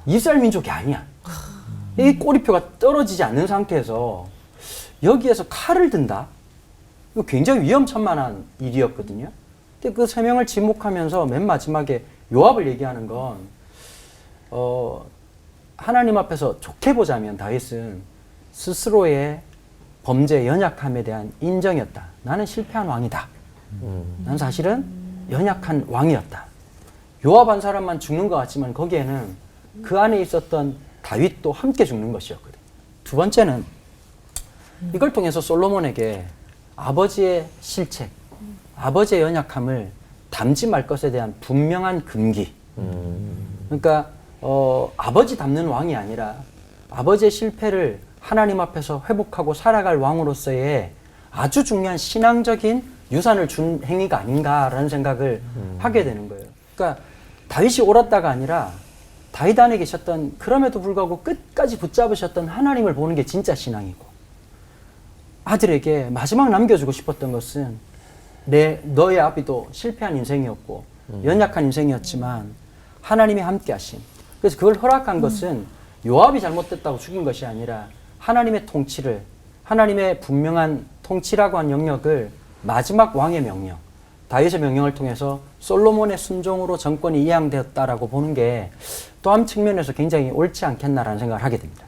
이스라엘 민족이 아니야. 이 꼬리표가 떨어지지 않는 상태에서 여기에서 칼을 든다? 이거 굉장히 위험천만한 일이었거든요. 근데 그 세 명을 지목하면서 맨 마지막에 요압을 얘기하는 건 하나님 앞에서 좋게 보자면 다윗은 스스로의 범죄 연약함에 대한 인정이었다. 나는 실패한 왕이다. 난 사실은 연약한 왕이었다. 요압 한 사람만 죽는 것 같지만 거기에는 그 안에 있었던 다윗도 함께 죽는 것이었거든. 두 번째는 이걸 통해서 솔로몬에게 아버지의 실책, 아버지의 연약함을 담지 말 것에 대한 분명한 금기. 그러니까 아버지 닮는 왕이 아니라 아버지의 실패를 하나님 앞에서 회복하고 살아갈 왕으로서의 아주 중요한 신앙적인 유산을 준 행위가 아닌가라는 생각을 하게 되는 거예요. 그러니까 다윗이 옳았다가 아니라 다윗 안에 계셨던 그럼에도 불구하고 끝까지 붙잡으셨던 하나님을 보는 게 진짜 신앙이고 아들에게 마지막 남겨주고 싶었던 것은 너의 아비도 실패한 인생이었고 연약한 인생이었지만 하나님이 함께 하신 그래서 그걸 허락한 것은 요압이 잘못됐다고 죽인 것이 아니라 하나님의 통치를 하나님의 분명한 통치라고 한 영역을 마지막 왕의 명령 다윗의 명령을 통해서 솔로몬의 순종으로 정권이 이양되었다라고 보는 게 또 한 측면에서 굉장히 옳지 않겠나라는 생각을 하게 됩니다.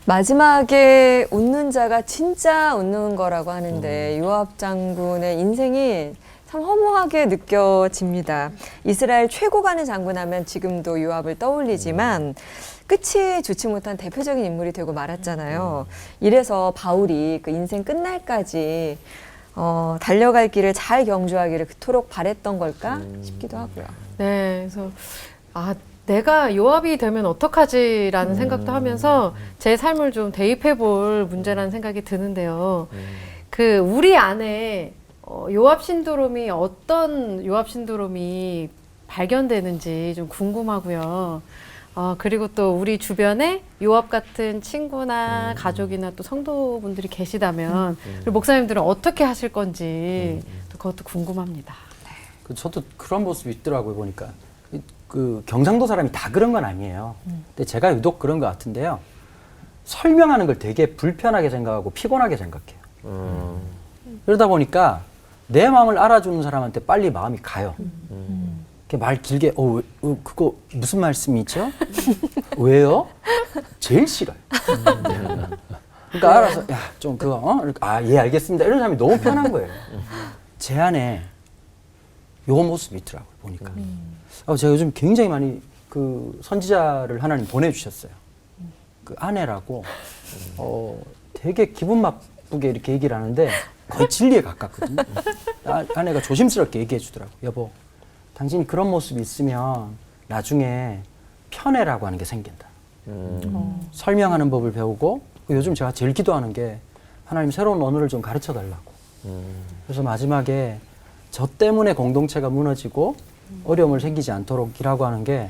마지막에 웃는 자가 진짜 웃는 거라고 하는데 요압 장군의 인생이 참 허무하게 느껴집니다. 이스라엘 최고 가는 장군 하면 지금도 요압을 떠올리지만 끝이 좋지 못한 대표적인 인물이 되고 말았잖아요. 이래서 바울이 그 인생 끝날까지 달려갈 길을 잘 경주하기를 그토록 바랬던 걸까 싶기도 하고요. 네, 그래서 내가 요압이 되면 어떡하지라는 생각도 하면서 제 삶을 좀 대입해 볼 문제라는 생각이 드는데요. 그 우리 안에 요압 신드롬이 어떤 요압 신드롬이 발견되는지 좀 궁금하고요. 그리고 또 우리 주변에 요압 같은 친구나 가족이나 또 성도분들이 계시다면 우리 목사님들은 어떻게 하실 건지 또 그것도 궁금합니다. 저도 그런 모습이 있더라고요, 보니까. 그 경상도 사람이 다 그런 건 아니에요. 근데 제가 유독 그런 것 같은데요. 설명하는 걸 되게 불편하게 생각하고 피곤하게 생각해요. 그러다 보니까 내 마음을 알아주는 사람한테 빨리 마음이 가요. 이렇게 말 길게 그거 무슨 말씀이죠? 왜요? 제일 싫어요. 그러니까 알아서 야 좀 그거 예 알겠습니다 이런 사람이 너무 편한 거예요. 제 안에 요 모습이 있더라고요 보니까. 제가 요즘 굉장히 많이 그 선지자를 하나님 보내주셨어요. 그 아내라고 되게 기분 나쁘게 이렇게 얘기를 하는데 거의 진리에 가깝거든요. 아내가 조심스럽게 얘기해 주더라고요. 여보, 당신이 그런 모습이 있으면 나중에 편애라고 하는 게 생긴다. 설명하는 법을 배우고 요즘 제가 제일 기도하는 게 하나님 새로운 언어를 좀 가르쳐 달라고. 그래서 마지막에 저 때문에 공동체가 무너지고 어려움을 생기지 않도록이라고 하는 게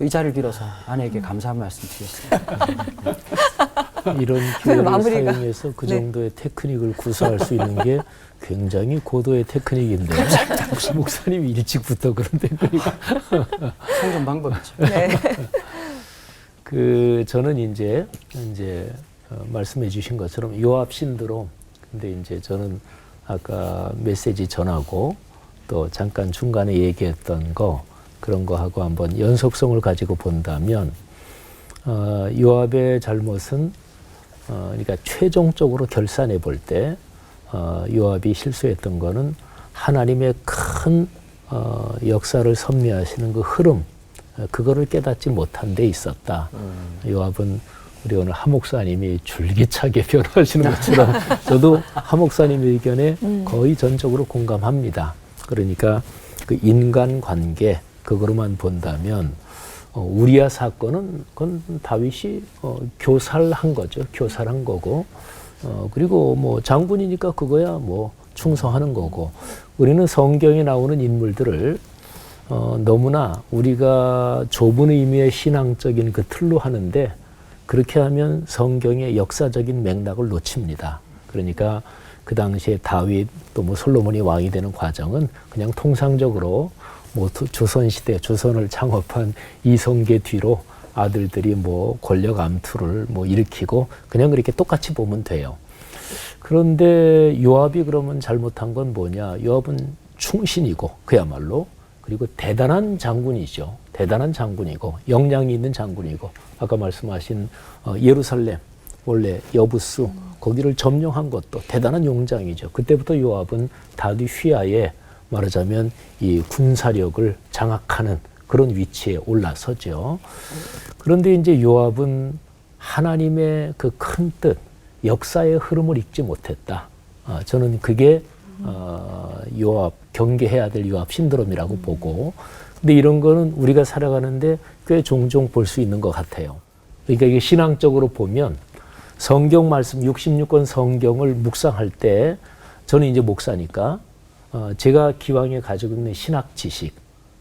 이 자리를 빌어서 아내에게 감사한 말씀 드리겠습니다. 이런 기회를 사용해서 그 정도의 테크닉을 구사할 수 있는 게 굉장히 고도의 테크닉인데 혹시 목사님이 일찍부터 그런 테크닉? 생존 방법이죠. 네. 저는 이제 말씀해 주신 것처럼 요압 신드롬. 근데 이제 저는 아까 메시지 전하고 또 잠깐 중간에 얘기했던 그런 거하고 한번 연속성을 가지고 본다면 요압의 잘못은 그러니까 최종적으로 결산해 볼 때 요압이 실수했던 거는 하나님의 큰 역사를 섭리하시는 그 흐름 그거를 깨닫지 못한 데 있었다. 요압은 우리 오늘 하 목사님이 줄기차게 변호하시는 것처럼 저도 하 목사님 의견에 거의 전적으로 공감합니다. 그러니까 그 인간관계 그거로만 본다면 우리아 사건은 그건 다윗이 교살한 거죠. 교살한 거고 그리고 뭐 장군이니까 그거야 뭐 충성하는 거고 우리는 성경에 나오는 인물들을 너무나 우리가 좁은 의미의 신앙적인 그 틀로 하는데 그렇게 하면 성경의 역사적인 맥락을 놓칩니다. 그러니까 그 당시에 다윗 또 뭐 솔로몬이 왕이 되는 과정은 그냥 통상적으로 뭐 조선시대 조선을 창업한 이성계 뒤로 아들들이 뭐 권력 암투를 뭐 일으키고 그냥 그렇게 똑같이 보면 돼요. 그런데 요압이 그러면 잘못한 건 뭐냐? 요압은 충신이고 그야말로 그리고 대단한 장군이죠. 대단한 장군이고 역량이 있는 장군이고 아까 말씀하신 예루살렘 원래 여부수 거기를 점령한 것도 대단한 용장이죠. 그때부터 요압은 다윗 휘하에 말하자면 이 군사력을 장악하는 그런 위치에 올라서죠. 그런데 이제 요압은 하나님의 그 큰 뜻, 역사의 흐름을 읽지 못했다. 저는 그게 요압, 경계해야 될 요압 신드롬이라고 보고 근데 이런 거는 우리가 살아가는데 꽤 종종 볼 수 있는 것 같아요. 그러니까 이게 신앙적으로 보면 성경 말씀 66권 성경을 묵상할 때 저는 이제 목사니까 제가 기왕에 가지고 있는 신학 지식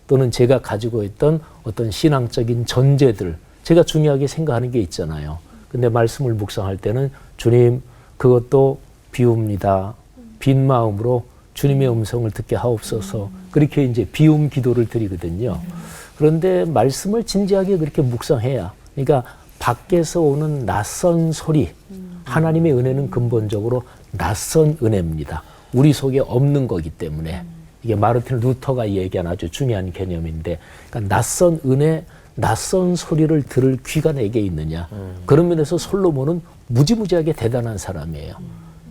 또는 제가 가지고 있던 어떤 신앙적인 전제들 제가 중요하게 생각하는 게 있잖아요. 근데 말씀을 묵상할 때는 주님 그것도 비웁니다. 빈 마음으로 주님의 음성을 듣게 하옵소서. 그렇게 이제 비움 기도를 드리거든요. 그런데 말씀을 진지하게 그렇게 묵상해야 그러니까 밖에서 오는 낯선 소리 하나님의 은혜는 근본적으로 낯선 은혜입니다. 우리 속에 없는 거기 때문에 이게 마르틴 루터가 얘기한 아주 중요한 개념인데 그러니까 낯선 은혜, 낯선 소리를 들을 귀가 내게 있느냐. 그런 면에서 솔로몬은 무지무지하게 대단한 사람이에요.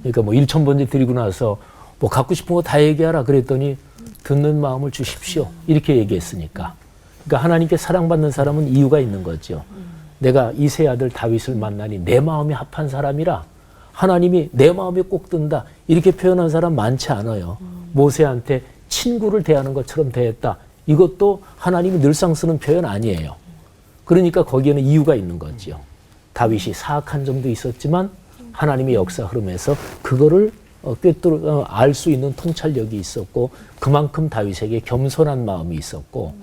그러니까 뭐 1,000번째 드리고 나서 뭐 갖고 싶은 거 다 얘기하라 그랬더니 듣는 마음을 주십시오. 이렇게 얘기했으니까. 그러니까 하나님께 사랑받는 사람은 이유가 있는 거죠. 내가 이세 아들 다윗을 만나니 내 마음이 합한 사람이라 하나님이 내 마음에 꼭 든다. 이렇게 표현한 사람 많지 않아요. 모세한테 친구를 대하는 것처럼 대했다. 이것도 하나님이 늘상 쓰는 표현 아니에요. 그러니까 거기에는 이유가 있는 거죠. 다윗이 사악한 점도 있었지만 하나님의 역사 흐름에서 그거를 꿰뚫어 알 수 있는 통찰력이 있었고 그만큼 다윗에게 겸손한 마음이 있었고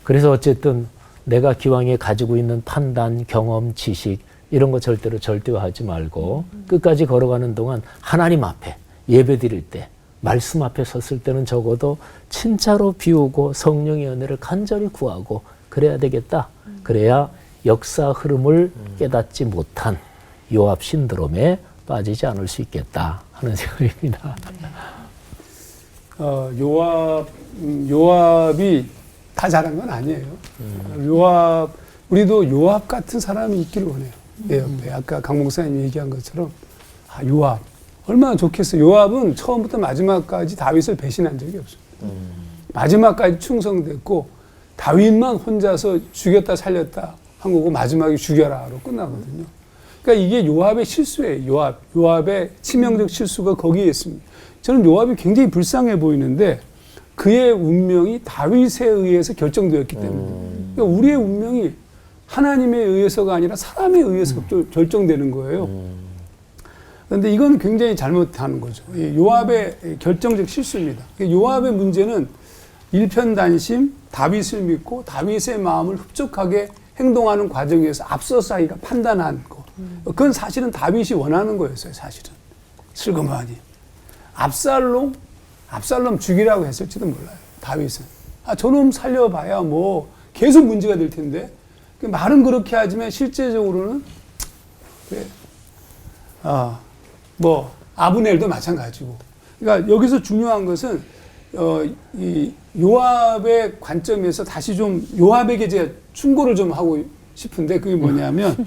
그래서 어쨌든 내가 기왕에 가지고 있는 판단, 경험, 지식 이런 거 절대로 절대화하지 말고 끝까지 걸어가는 동안 하나님 앞에 예배 드릴 때 말씀 앞에 섰을 때는 적어도 진짜로 비우고 성령의 은혜를 간절히 구하고 그래야 되겠다. 그래야 역사 흐름을 깨닫지 못한 요압 신드롬에 빠지지 않을 수 있겠다 하는 생각입니다. 요압이 다 잘한 건 아니에요. 요압, 우리도 요압 같은 사람이 있기를 원해요. 내 옆에. 아까 강 목사님이 얘기한 것처럼, 요압. 얼마나 좋겠어요. 요압은 처음부터 마지막까지 다윗을 배신한 적이 없습니다. 마지막까지 충성됐고, 다윗만 혼자서 죽였다 살렸다 한 거고, 마지막에 죽여라로 끝나거든요. 그러니까 이게 요압의 실수예요. 요압의 치명적 실수가 거기에 있습니다. 저는 요압이 굉장히 불쌍해 보이는데, 그의 운명이 다윗에 의해서 결정되었기 때문에, 그러니까 우리의 운명이 하나님에 의해서가 아니라 사람에 의해서 결정되는 거예요. 그런데 이건 굉장히 잘못하는 거죠. 요압의 결정적 실수입니다. 요압의 문제는 일편단심, 다윗을 믿고 다윗의 마음을 흡족하게 행동하는 과정에서 앞서서기가 판단한 거. 그건 사실은 다윗이 원하는 거였어요. 사실은 슬그머니 압살롬 죽이라고 했을지도 몰라요. 다윗은 저놈 살려봐야 뭐 계속 문제가 될 텐데, 말은 그렇게 하지만 실제적으로는 뭐 아브넬도 마찬가지고. 그러니까 여기서 중요한 것은 이 요압의 관점에서 다시 좀 요압에게 제가 충고를 좀 하고 싶은데, 그게 뭐냐면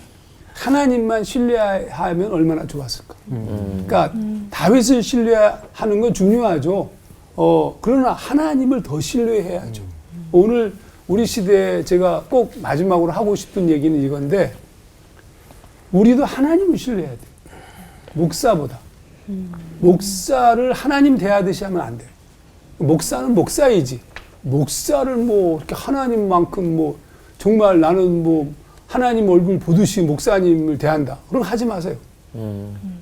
하나님만 신뢰하면 얼마나 좋았을까. 그러니까 다윗을 신뢰하는 건 중요하죠. 그러나 하나님을 더 신뢰해야죠. 오늘 우리 시대에 제가 꼭 마지막으로 하고 싶은 얘기는 이건데, 우리도 하나님을 신뢰해야 돼요. 목사보다. 목사를 하나님 대하듯이 하면 안 돼요. 목사는 목사이지. 목사를 뭐 이렇게 하나님만큼 뭐 정말 나는 뭐 하나님 얼굴 보듯이 목사님을 대한다. 그럼 하지 마세요.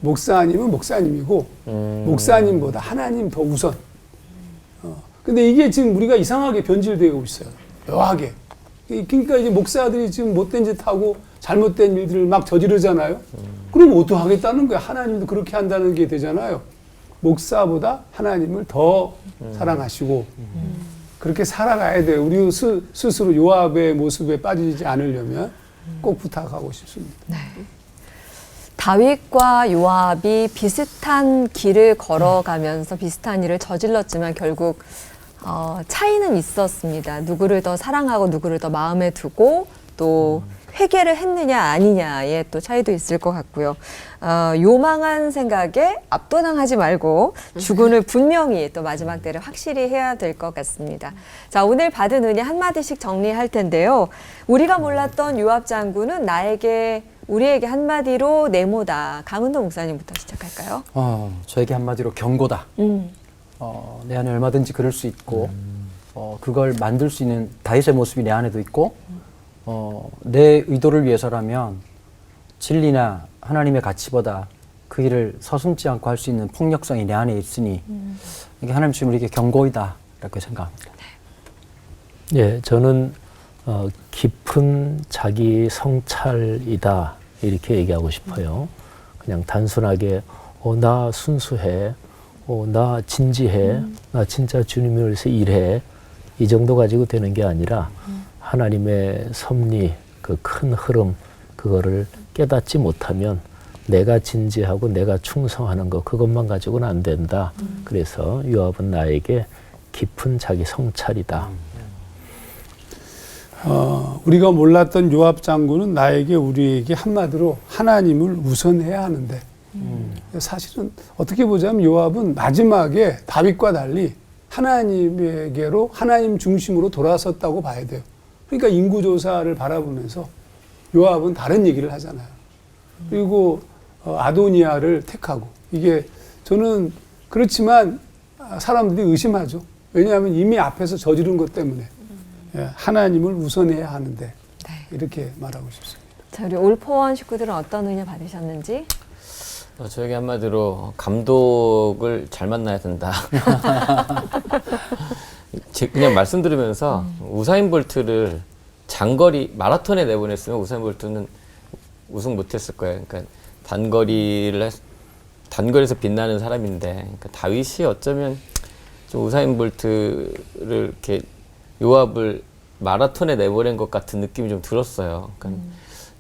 목사님은 목사님이고, 목사님보다 하나님 더 우선. 근데 이게 지금 우리가 이상하게 변질되고 있어요. 묘하게. 그러니까 이제 목사들이 지금 못된 짓 하고 잘못된 일들을 막 저지르잖아요. 그럼 어떡하겠다는 거야. 하나님도 그렇게 한다는 게 되잖아요. 목사보다 하나님을 더 사랑하시고 그렇게 살아가야 돼요. 우리 스스로 요압의 모습에 빠지지 않으려면 꼭 부탁하고 싶습니다. 네. 다윗과 요압이 비슷한 길을 걸어가면서 비슷한 일을 저질렀지만 결국 차이는 있었습니다. 누구를 더 사랑하고 누구를 더 마음에 두고 또 회개를 했느냐 아니냐의 또 차이도 있을 것 같고요. 요망한 생각에 압도당하지 말고 주군을 분명히 또 마지막 때를 확실히 해야 될 것 같습니다. 자, 오늘 받은 은혜 한마디씩 정리할 텐데요. 우리가 몰랐던 요압 장군은 우리에게 한마디로 네모다. 강은도 목사님부터 시작할까요? 저에게 한마디로 경고다. 내 안에 얼마든지 그럴 수 있고, 그걸 만들 수 있는 다윗의 모습이 내 안에도 있고, 내 의도를 위해서라면 진리나 하나님의 가치보다 그 일을 서슴지 않고 할 수 있는 폭력성이 내 안에 있으니 이게 하나님 주신 우리에게 경고이다 이렇게 생각합니다. 예, 저는 깊은 자기 성찰이다 이렇게 얘기하고 싶어요. 그냥 단순하게 나 순수해, 나 진지해, 나 진짜 주님을 위해서 일해, 이 정도 가지고 되는 게 아니라 하나님의 섭리, 그 큰 흐름, 그거를 깨닫지 못하면 내가 진지하고 내가 충성하는 거, 그것만 가지고는 안 된다. 그래서 요압은 나에게 깊은 자기 성찰이다. 우리가 몰랐던 요압 장군은 우리에게 한마디로 하나님을 우선해야 하는데, 사실은 어떻게 보자면 요압은 마지막에 다윗과 달리 하나님에게로, 하나님 중심으로 돌아섰다고 봐야 돼요. 그러니까 인구조사를 바라보면서 요압은 다른 얘기를 하잖아요. 그리고 아도니아를 택하고, 이게 저는 그렇지만 사람들이 의심하죠. 왜냐하면 이미 앞에서 저지른 것 때문에 하나님을 우선해야 하는데, 이렇게 말하고 싶습니다. 자, 우리 올포원 식구들은 어떤 은혜 받으셨는지? 저에게 한마디로 감독을 잘 만나야 된다. 그냥 말씀 들으면서 우사인 볼트를 장거리 마라톤에 내보냈으면 우사인 볼트는 우승 못했을 거예요. 그러니까 단거리에서 빛나는 사람인데, 그러니까 다윗이 어쩌면 좀 우사인 볼트를 이렇게 요압을 마라톤에 내보낸 것 같은 느낌이 좀 들었어요. 그러니까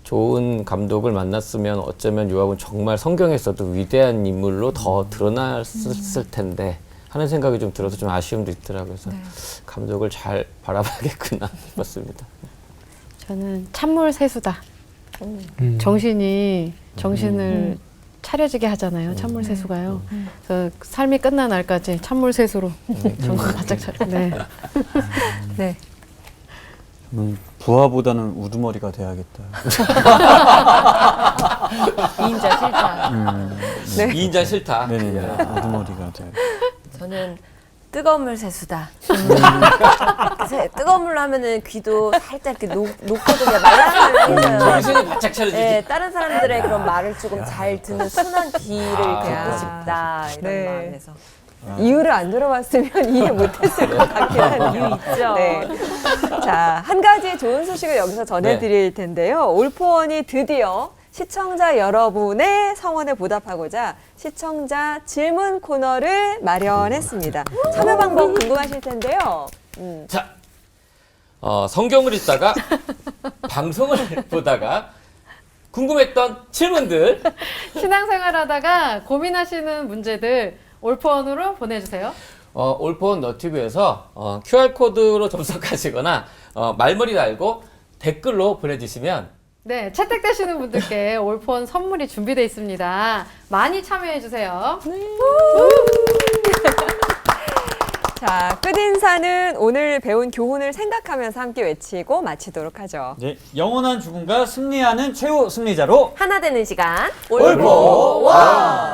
좋은 감독을 만났으면 어쩌면 요압은 정말 성경에서도 위대한 인물로 더 드러났을 텐데 하는 생각이 좀 들어서 좀 아쉬움도 있더라고요. 그래서 감독을 잘 바라봐야겠구나 싶었습니다. 저는 찬물 세수다. 정신을 차려지게 하잖아요. 찬물 세수가요. 그래서 삶이 끝난 날까지 찬물 세수로 정신 바짝 차려. 네. 네. 부하보다는 우두머리가 돼야겠다. 2인자 싫다. 네. 2인자 싫다. 네네네. 우두머리가 돼야. 저는 뜨거운 물 세수다. 뜨거운 물로 하면은 귀도 살짝 이렇게 녹거든요. 말랑말랑 해서요. 정신이 바짝 차려지지. 네, 다른 사람들의 그런 말을 조금 잘 듣는 순한 귀를 듣고 싶다 이런 네. 마음에서. 이유를 안 들어봤으면 이해 못했을 것 같긴 한데. 이유 있죠. 네. 자, 한 가지 좋은 소식을 여기서 전해드릴 텐데요. 올포원이 드디어 시청자 여러분의 성원에 보답하고자 시청자 질문 코너를 마련했습니다. 참여 방법 궁금하실 텐데요. 자, 성경을 읽다가 방송을 보다가 궁금했던 질문들 신앙생활하다가 고민하시는 문제들 올포원으로 보내주세요. 올포원 너튜브에서 QR코드로 접속하시거나 말머리 달고 댓글로 보내주시면 네, 채택되시는 분들께 올포원 선물이 준비되어 있습니다. 많이 참여해주세요. 자, 끝인사는 오늘 배운 교훈을 생각하면서 함께 외치고 마치도록 하죠. 네, 영원한 죽음과 승리하는 최후 승리자로 하나 되는 시간 올포원!